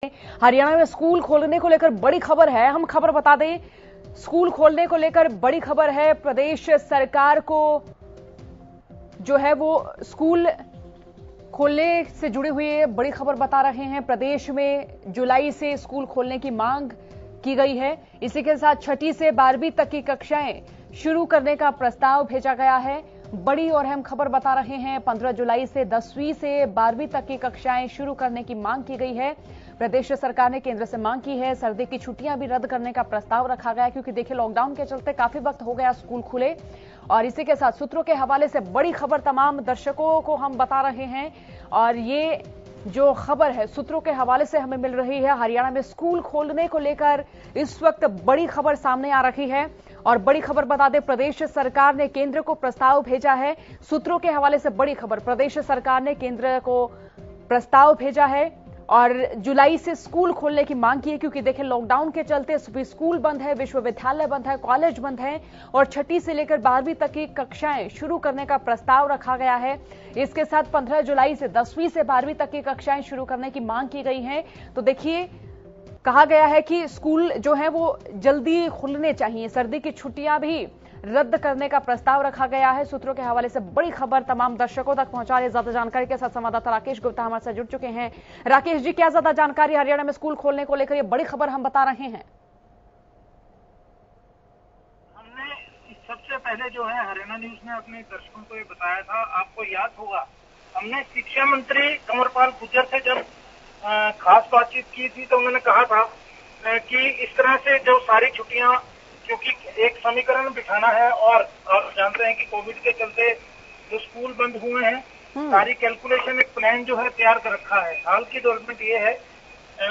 हरियाणा में स्कूल खोलने को लेकर बड़ी खबर है। हम खबर बता दें, स्कूल खोलने को लेकर बड़ी खबर है। प्रदेश सरकार को जो है वो स्कूल खोलने से जुड़ी हुई बड़ी खबर बता रहे हैं। प्रदेश में जुलाई से स्कूल खोलने की मांग की गई है। इसी के साथ 6ठी से 12वीं तक की कक्षाएं शुरू करने का प्रस्ताव भेजा गया है। बड़ी और अहम खबर बता रहे हैं। 15 जुलाई से 10वीं से 12वीं तक की कक्षाएं शुरू करने की मांग की गई है। प्रदेश सरकार ने केंद्र से मांग की है। सर्दी की छुट्टियां भी रद्द करने का प्रस्ताव रखा गया, क्योंकि देखिए लॉकडाउन के चलते काफी वक्त हो गया स्कूल खुले। और इसी के साथ सूत्रों के हवाले से बड़ी खबर तमाम दर्शकों को हम बता रहे हैं। और ये जो खबर है सूत्रों के हवाले से हमें मिल रही है, हरियाणा में स्कूल खोलने को लेकर इस वक्त बड़ी खबर सामने आ रही है। और बड़ी खबर बता दें, प्रदेश सरकार ने केंद्र को प्रस्ताव भेजा है। सूत्रों के हवाले से बड़ी खबर, प्रदेश सरकार ने केंद्र को प्रस्ताव भेजा है और जुलाई से स्कूल खोलने की मांग की है, क्योंकि देखिए लॉकडाउन के चलते सभी स्कूल बंद है, विश्वविद्यालय बंद है, कॉलेज बंद है और 6ठी से लेकर 12वीं तक की कक्षाएं शुरू करने का प्रस्ताव रखा गया है। इसके साथ 15 जुलाई से 10वीं से 12वीं तक की कक्षाएं शुरू करने की मांग की गई है। तो देखिए कहा गया है कि स्कूल जो है वो जल्दी खुलने चाहिए। सर्दी की छुट्टियां भी रद्द करने का प्रस्ताव रखा गया है। सूत्रों के हवाले से बड़ी खबर तमाम दर्शकों तक पहुंचा रहे। ज्यादा जानकारी के साथ संवाददाता राकेश गुप्ता हमारे साथ जुड़ चुके हैं। राकेश जी, क्या ज्यादा जानकारी हरियाणा में स्कूल खोलने को लेकर ये बड़ी खबर हम बता रहे हैं? हमने सबसे पहले जो है हरियाणा न्यूज ने अपने दर्शकों को ये बताया था, आपको याद होगा हमने शिक्षा मंत्री कंवरपाल गुर्जर से जब खास बातचीत की थी तो उन्होंने कहा था कि इस तरह से जो सारी छुट्टियां, क्योंकि एक समीकरण बिठाना है और आप जानते हैं कि कोविड के चलते जो स्कूल बंद हुए हैं, सारी कैलकुलेशन एक प्लान जो है तैयार कर रखा है। हाल की डेवलपमेंट ये है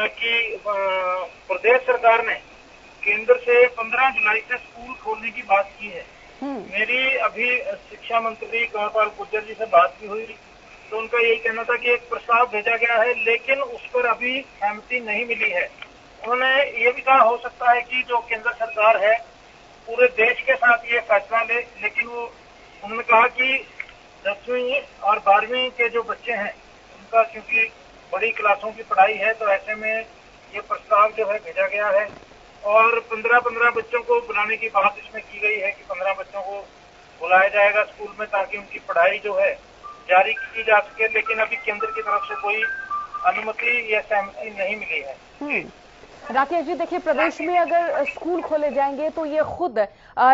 कि प्रदेश सरकार ने केंद्र से 15 जुलाई से स्कूल खोलने की बात की है। मेरी अभी शिक्षा मंत्री कंवरपाल गुर्जर जी से बात भी हुई तो उनका यही कहना था कि एक प्रस्ताव भेजा गया है, लेकिन उस पर अभी सहमति नहीं मिली है। उन्होंने ये भी कहा हो सकता है कि जो केंद्र सरकार है पूरे देश के साथ ये फैसला ले, लेकिन वो उन्होंने कहा कि 10वीं और 12वीं के जो बच्चे हैं उनका क्योंकि बड़ी क्लासों की पढ़ाई है तो ऐसे में ये प्रस्ताव जो है भेजा गया है और 15-15 बच्चों को बुलाने की बात इसमें की गई है कि 15 बच्चों को बुलाया जाएगा स्कूल में ताकि उनकी पढ़ाई जो है जारी की जा सके। लेकिन अभी केंद्र की तरफ से कोई अनुमति या सहमति नहीं मिली है। राकेश जी, देखिए प्रदेश में अगर स्कूल खोले जाएंगे तो ये खुद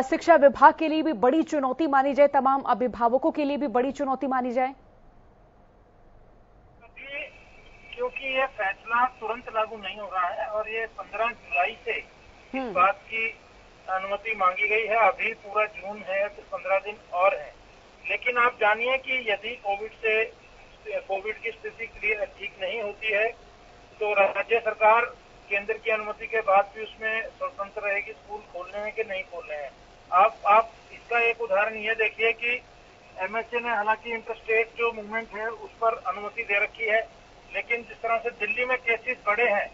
शिक्षा विभाग के लिए भी बड़ी चुनौती मानी जाए, तमाम अभिभावकों के लिए भी बड़ी चुनौती मानी जाए, क्योंकि ये फैसला तुरंत लागू नहीं हो रहा है और ये 15 जुलाई से इस बात की अनुमति मांगी गई है। अभी पूरा जून है तो 15 दिन और है। लेकिन आप जानिए कि यदि कोविड की स्थिति क्लियर ठीक नहीं होती है तो राज्य सरकार केंद्र की अनुमति के बाद भी उसमें स्वतंत्र रहेगी स्कूल खोलने हैं कि नहीं खोलने हैं। आप इसका एक उदाहरण ये देखिए कि एमएसए ने हालांकि इंटरस्टेट जो मूवमेंट है उस पर अनुमति दे रखी है, लेकिन जिस तरह से दिल्ली में केसेस बढ़े हैं,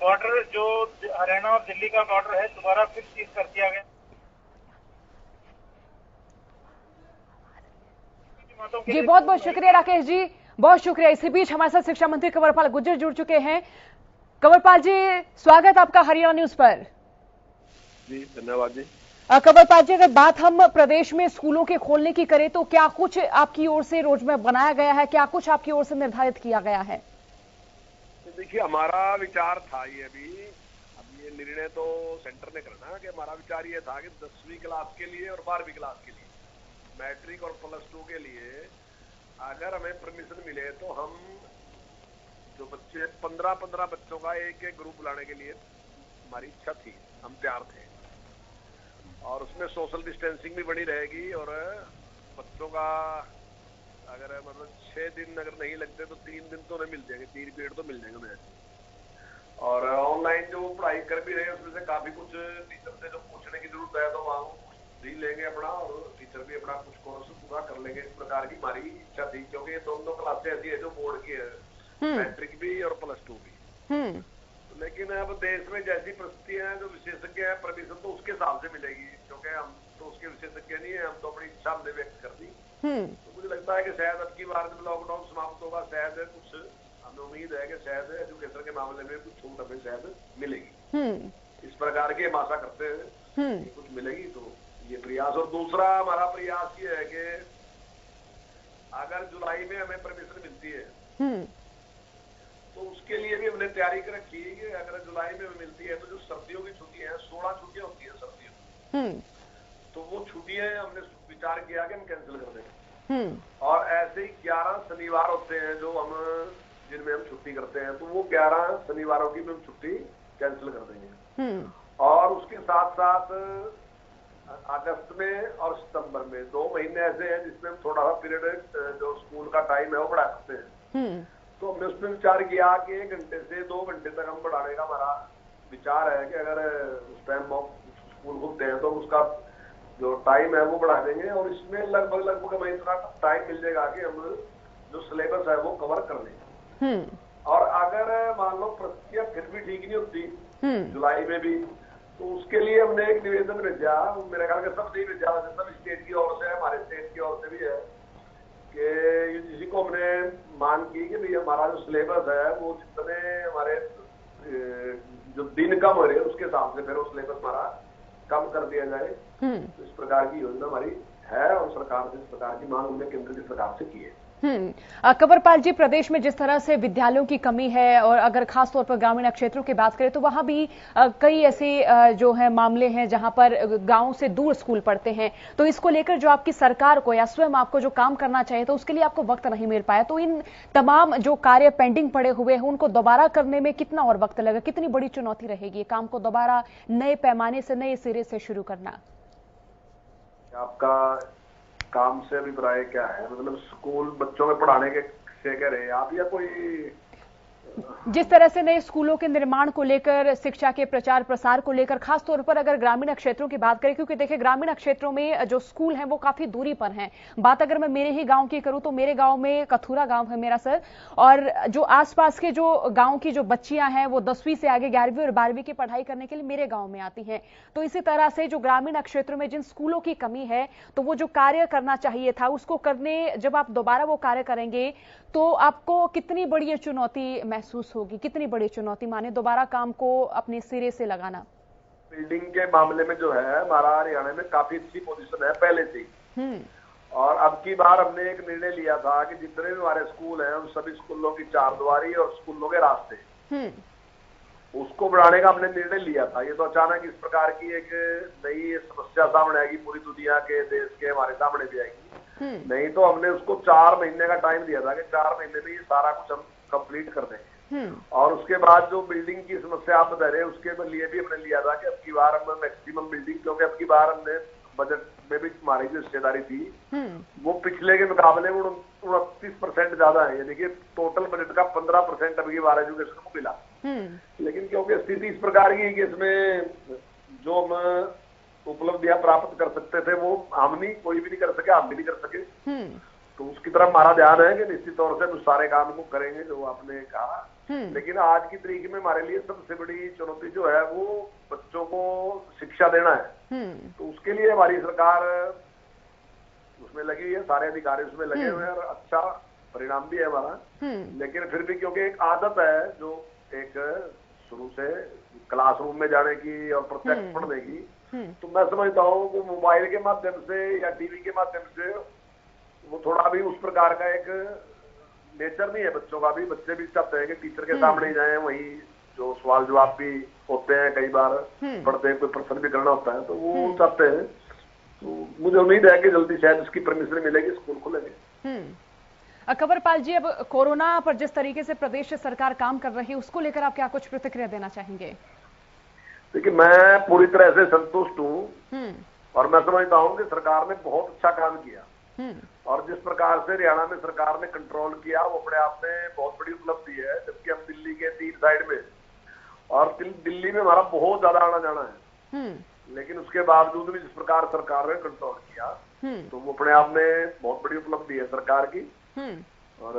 बॉर्डर जो हरियाणा और दिल्ली का बॉर्डर है दोबारा फिर सीज कर दिया गया। जी बहुत बहुत शुक्रिया राकेश जी, बहुत शुक्रिया। इसी बीच हमारे साथ शिक्षा मंत्री कंवरपाल गुर्जर जुड़ चुके हैं। कंवरपाल जी, स्वागत आपका हरियाणा न्यूज पर। जी धन्यवाद जी। कंवरपाल जी, अगर बात हम प्रदेश में स्कूलों के खोलने की करें तो क्या कुछ आपकी ओर से रोडमैप बनाया गया है, क्या कुछ आपकी ओर से निर्धारित किया गया है? देखिए हमारा विचार था ये अब ये निर्णय तो सेंटर ने करना कि हमारा विचार ये था कि 10वीं क्लास के लिए और 12वीं क्लास के लिए, मैट्रिक और +2 के लिए अगर हमें परमिशन मिले तो हम जो बच्चे 15-15 बच्चों का एक एक ग्रुप बुलाने के लिए हमारी इच्छा थी, हम तैयार थे। और उसमें सोशल डिस्टेंसिंग भी बनी रहेगी और बच्चों का अगर मतलब 6 दिन अगर नहीं लगते तो 3 दिन तो नहीं मिल जाएंगे, 3 पीरियड तो मिल जाएंगे उन्हें। और ऑनलाइन जो पढ़ाई कर भी रहे उसमें से काफी कुछ टीचर से जो पूछने की जरूरत है तो वहाँ भी लेंगे अपना और टीचर भी अपना कुछ कोर्स पूरा कर लेंगे। इस प्रकार की हमारी इच्छा थी, क्योंकि ये दोनों क्लासें ऐसी है जो बोर्ड की है, मैट्रिक भी और +2 भी। लेकिन अब देश में जैसी परिस्थितियां हैं, जो विशेषज्ञ है परमिशन तो उसके हिसाब से मिलेगी, क्योंकि हम तो उसके विशेषज्ञ नहीं है, हम तो अपनी इच्छा हमने व्यक्त कर दी। तो मुझे लगता है कि शायद अब की बार जब लॉकडाउन समाप्त होगा शायद कुछ हमें उम्मीद है कि शायद एजुकेशन के मामले में कुछ छूट हमें शायद मिलेगी। इस प्रकार की हम आशा करते हैं कि कुछ मिलेगी। तो ये प्रयास, और दूसरा हमारा प्रयास ये है कि अगर जुलाई में हमें परमिशन मिलती है तो उसके लिए भी हमने तैयारी कर रखी है कि अगर जुलाई में हमें मिलती है तो जो सर्दियों की छुट्टियां हैं, 16 छुट्टियां होती है सर्दियों, तो वो छुट्टियां हमने विचार किया कि हम कैंसिल कर देंगे। और ऐसे ही 11 शनिवार होते हैं जो हम जिनमें हम छुट्टी करते हैं, तो वो 11 शनिवारों की भी हम छुट्टी कैंसिल कर देंगे। और उसके साथ साथ अगस्त में और सितंबर में 2 महीने ऐसे हैं जिसमें हम थोड़ा सा पीरियड जो स्कूल का टाइम है वो बढ़ा सकते हैं। तो हमने उसमें विचार किया कि 1 घंटे से 2 घंटे तक हम बढ़ाने का हमारा विचार है कि अगर उस टाइम स्कूल खुलते हैं तो उसका जो टाइम है वो बढ़ा देंगे। और इसमें लगभग हमें इतना टाइम मिल जाएगा कि हम जो सिलेबस है वो कवर कर लेंगे। और अगर मान लो परिस्थितियां फिर भी ठीक नहीं होती जुलाई में भी, तो उसके लिए हमने एक निवेदन भेजा, मेरे ख्याल सब नहीं भेजा, सब स्टेट की ओर से, हमारे स्टेट की ओर से भी है, कि जिसी को हमने मांग की कि भाई हमारा जो सिलेबस है वो जितने हमारे जो दिन कम हो रहे हैं उसके हिसाब से फिर वो सिलेबस हमारा कम कर दिया जाए। तो इस प्रकार की योजना हमारी है और सरकार से इस प्रकार की मांग हमने केंद्र की सरकार से की है। कंवरपाल जी, प्रदेश में जिस तरह से विद्यालयों की कमी है और अगर खास तौर पर ग्रामीण क्षेत्रों की बात करें तो वहां भी कई ऐसे जो है मामले हैं जहां पर गांव से दूर स्कूल पढ़ते हैं। तो इसको लेकर जो आपकी सरकार को या स्वयं आपको जो काम करना चाहिए तो उसके लिए आपको वक्त नहीं मिल पाया। तो इन तमाम जो कार्य पेंडिंग पड़े हुए हैं उनको दोबारा करने में कितना और वक्त लगेगा, कितनी बड़ी चुनौती रहेगी काम को दोबारा नए पैमाने से, नए सिरे से शुरू करना? आपका काम से अभिप्राय क्या है? मतलब स्कूल बच्चों में पढ़ाने के से कह रहे हैं आप, या कोई जिस तरह से नए स्कूलों के निर्माण को लेकर, शिक्षा के प्रचार प्रसार को लेकर, खासतौर पर अगर ग्रामीण क्षेत्रों की बात करें, क्योंकि देखिए ग्रामीण क्षेत्रों में जो स्कूल हैं वो काफी दूरी पर हैं। बात अगर मैं मेरे ही गांव की करूं तो मेरे गांव में कथूरा गांव है मेरा सर, और जो आसपास के जो गांव की जो बच्चियां हैं वो 10वीं से आगे 11वीं और 12वीं की पढ़ाई करने के लिए मेरे गाँव में आती हैं। तो इसी तरह से जो ग्रामीण क्षेत्रों में जिन स्कूलों की कमी है तो वो जो कार्य करना चाहिए था उसको करने जब आप दोबारा वो कार्य करेंगे तो आपको कितनी बड़ी चुनौती महसूस होगी, कितनी बड़ी चुनौती माने दोबारा काम को अपने सिरे से लगाना? बिल्डिंग के मामले में जो है हमारा हरियाणा में काफी अच्छी पोजीशन है पहले से ही। और अब की बार हमने एक निर्णय लिया था कि जितने भी हमारे स्कूल हैं उन सभी स्कूलों की चारदीवारी और स्कूलों के रास्ते उसको बढ़ाने का हमने निर्णय लिया था। ये तो अचानक इस प्रकार की एक नई समस्या सामने आएगी, पूरी दुनिया के, देश के, हमारे सामने भी आएगी। नहीं तो हमने उसको 4 महीने का टाइम दिया था कि 4 महीने में ये सारा कुछ हम कंप्लीट कर देंगे। और उसके बाद जो बिल्डिंग की समस्या आप बता रहे हैं उसके लिए भी हमने लिया था कि अब की बार हम मैक्सिमम बिल्डिंग, क्योंकि अब की बार हमने बजट में भी हमारी जो हिस्सेदारी थी वो पिछले के मुकाबले 29% ज्यादा है, यानी कि टोटल बजट का 15% अब की बार एजुकेशन को मिला। लेकिन क्योंकि स्थिति इस प्रकार की है कि इसमें जो हम उपलब्धियां प्राप्त कर सकते थे वो हम नहीं, कोई भी नहीं कर सके, आप भी नहीं कर सके। तो उसकी तरफ हमारा ध्यान है कि निश्चित तौर से हम सारे काम को करेंगे जो आपने कहा। लेकिन आज की तारीख में हमारे लिए सबसे बड़ी चुनौती जो है वो बच्चों को शिक्षा देना है। तो उसके लिए हमारी सरकार उसमें लगी हुई है, सारे अधिकारी उसमें लगे हुए हैं और अच्छा परिणाम भी है हमारा। लेकिन फिर भी क्योंकि एक आदत है जो एक शुरू से क्लासरूम में जाने की और प्रत्यक्ष पढ़ने की, तो मैं समझता हूँ कि मोबाइल के माध्यम से या टीवी के माध्यम से वो थोड़ा भी उस प्रकार का एक नेचर नहीं है बच्चों का भी। बच्चे भी चाहते हैं कि टीचर के सामने ही जाए, वही जो सवाल जवाब भी होते हैं, कई बार पढ़ते हैं, कोई प्रश्न भी करना होता है तो वो चाहते हैं। तो मुझे उम्मीद है कि जल्दी शायद उसकी परमिशन मिलेगी, स्कूल खुलेंगे। कंवरपाल जी, अब कोरोना पर जिस तरीके से प्रदेश सरकार काम कर रही है उसको लेकर आप क्या कुछ प्रतिक्रिया देना चाहेंगे? देखिए, मैं पूरी तरह से संतुष्ट हूँ और मैं समझता हूँ कि सरकार ने बहुत अच्छा काम किया। और जिस प्रकार से हरियाणा में सरकार ने कंट्रोल किया वो अपने आप में बहुत बड़ी उपलब्धि है। जबकि हम दिल्ली के 3 साइड में, और दिल्ली में हमारा बहुत ज्यादा आना जाना है, लेकिन उसके बावजूद भी जिस प्रकार सरकार ने कंट्रोल किया तो वो अपने आप में बहुत बड़ी उपलब्धि है सरकार की। और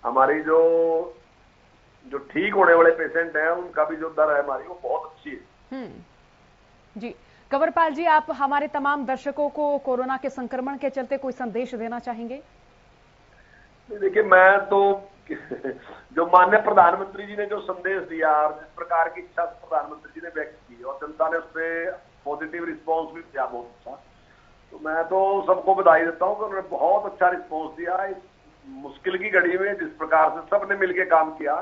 हमारी जो ठीक होने वाले पेशेंट हैं उनका भी जो दर है हमारी वो बहुत अच्छी है। जी कंवरपाल जी, आप हमारे तमाम दर्शकों को कोरोना के संक्रमण के चलते कोई संदेश देना चाहेंगे? देखिए, मैं तो जो माननीय प्रधानमंत्री जी ने जो संदेश दिया और जिस प्रकार की इच्छा प्रधानमंत्री जी ने व्यक्त की और जनता ने उस पर पॉजिटिव रिस्पॉन्स भी दिया बहुत अच्छा, तो मैं तो सबको बधाई देता हूँ कि उन्होंने बहुत अच्छा रिस्पॉन्स दिया। इस मुश्किल की घड़ी में जिस प्रकार से सबने मिलकर काम किया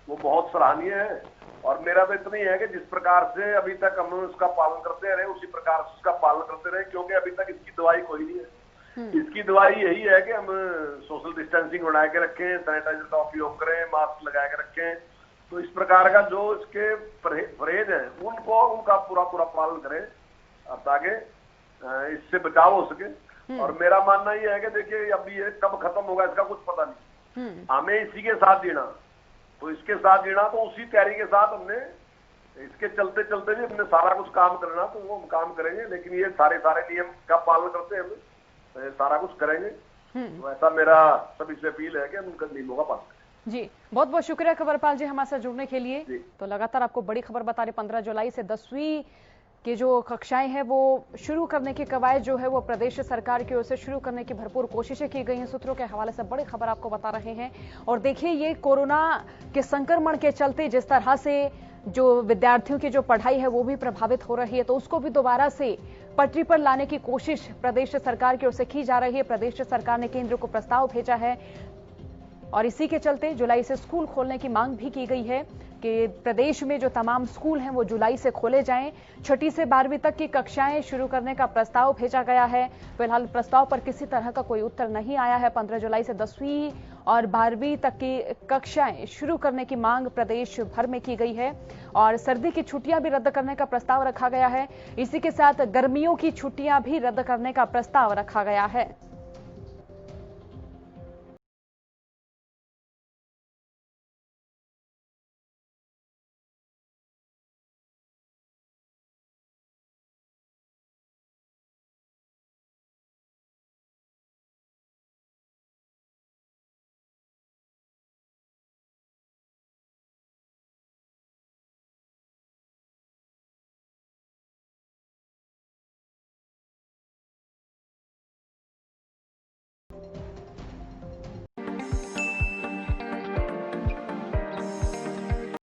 वो बहुत सराहनीय है। और मेरा तो इतना ही है कि जिस प्रकार से अभी तक हम उसका पालन करते रहे उसी प्रकार से उसका पालन करते रहे, क्योंकि अभी तक इसकी दवाई कोई नहीं है। इसकी दवाई यही है कि हम सोशल डिस्टेंसिंग बना के रखें, सैनिटाइजर का उपयोग करें, मास्क लगा के रखें। तो इस प्रकार का जो इसके परहेज है उनका पूरा पालन करें ताकि इससे बचाव हो सके। और मेरा मानना ये है कि देखिए अब ये कब खत्म होगा इसका कुछ पता नहीं, हमें इसी के साथ जीना, तो इसके साथ जीना, तो उसी तैयारी के साथ हमने इसके चलते चलते भी हमने सारा कुछ काम करना, तो वो हम काम करेंगे। लेकिन ये सारे नियम का पालन करते हैं हम सारा कुछ करेंगे। तो ऐसा मेरा सभी से अपील है कि हम उनका नियमों का पालन करें। जी बहुत बहुत शुक्रिया कंवरपाल जी हमारे साथ जुड़ने के लिए। तो लगातार आपको बड़ी खबर बता रहे, 15 जुलाई से 10वीं की जो कक्षाएं हैं वो शुरू करने की कवायद जो है वो प्रदेश सरकार की ओर से शुरू करने की भरपूर कोशिशें की गई हैं। सूत्रों के हवाले से बड़ी खबर आपको बता रहे हैं। और देखिए ये कोरोना के संक्रमण के चलते जिस तरह से जो विद्यार्थियों की जो पढ़ाई है वो भी प्रभावित हो रही है, तो उसको भी दोबारा से पटरी पर लाने की कोशिश प्रदेश सरकार की ओर से की जा रही है। प्रदेश सरकार ने केंद्र को प्रस्ताव भेजा है और इसी के चलते जुलाई से स्कूल खोलने की मांग भी की गई है कि प्रदेश में जो तमाम स्कूल हैं वो जुलाई से खोले जाएं। 6ठी से 12वीं तक की कक्षाएं शुरू करने का प्रस्ताव भेजा गया है। फिलहाल प्रस्ताव पर किसी तरह का कोई उत्तर नहीं आया है। 15 जुलाई से 10वीं और 12वीं तक की कक्षाएं शुरू करने की मांग प्रदेश भर में की गई है और सर्दी की छुट्टियां भी रद्द करने का प्रस्ताव रखा गया है। इसी के साथ गर्मियों की छुट्टियां भी रद्द करने का प्रस्ताव रखा गया है।